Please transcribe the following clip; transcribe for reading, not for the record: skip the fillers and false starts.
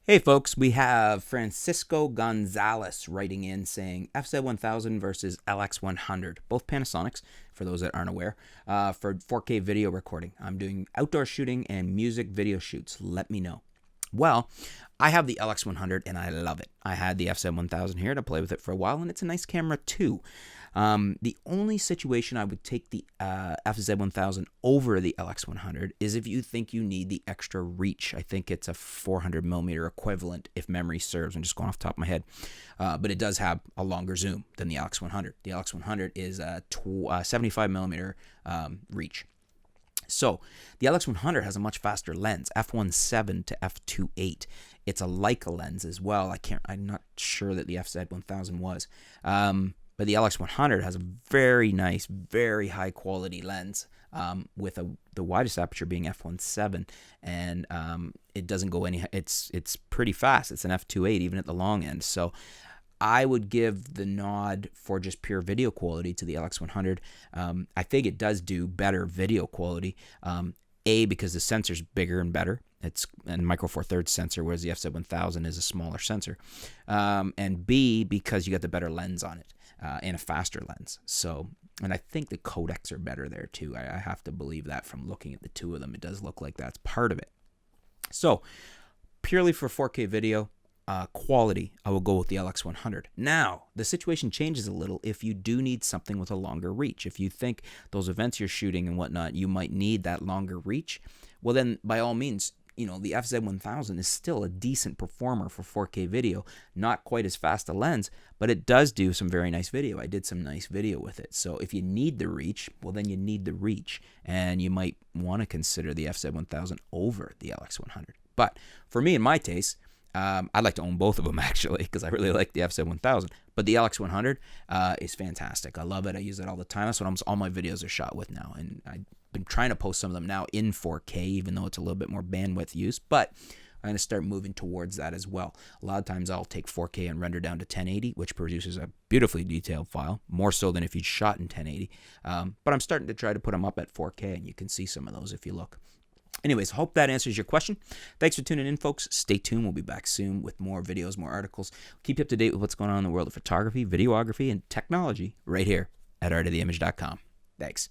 Hey folks, we have Francisco Gonzalez writing in saying FZ1000 versus LX100, both Panasonics, for those that aren't aware, for 4K video recording. I'm doing outdoor shooting and music video shoots. Let me know. Well, I have the LX100 and I love it. I had the FZ1000 here to play with it for a while, and it's a nice camera too. The only situation I would take the FZ1000 over the LX100 is if you think you need the extra reach. I think it's a 400mm equivalent if memory serves. I'm just going off the top of my head. But it does have a longer zoom than the LX100. The LX100 is a 75mm reach. So the LX100 has a much faster lens, f1.7 to f2.8. It's a Leica lens as well. I'm not sure that the FZ1000 was. But the LX100 has a very nice, very high quality lens with the widest aperture being f1.7, and it doesn't go any. It's pretty fast. It's an f2.8 even at the long end. So I would give the nod for just pure video quality to the LX100. I think it does do better video quality. Because the sensor's bigger and better. It's a micro four thirds sensor, whereas the FZ1000 is a smaller sensor. And B, because you got the better lens on it and a faster lens. So, and I think the codecs are better there too. I have to believe that from looking at the two of them. It does look like that's part of it. So, purely for 4K video quality, I will go with the LX100. Now, the situation changes a little if you do need something with a longer reach. If you think those events you're shooting and whatnot, you might need that longer reach, well then, by all means, the FZ1000 is still a decent performer for 4K video. Not quite as fast a lens, but it does do some very nice video. I did some nice video with it. So if you need the reach, well then you need the reach, and you might want to consider the FZ1000 over the LX100. But for me, in my taste, I'd like to own both of them, actually, because I really like the FZ1000. But the LX100 is fantastic. I love it. I use it all the time. That's what almost all my videos are shot with now. And I've been trying to post some of them now in 4K, even though it's a little bit more bandwidth use. But I'm going to start moving towards that as well. A lot of times I'll take 4K and render down to 1080, which produces a beautifully detailed file, more so than if you'd shot in 1080. But I'm starting to try to put them up at 4K, and you can see some of those if you look. Anyways, hope that answers your question. Thanks for tuning in, folks. Stay tuned. We'll be back soon with more videos, more articles. Keep you up to date with what's going on in the world of photography, videography, and technology right here at artoftheimage.com. Thanks.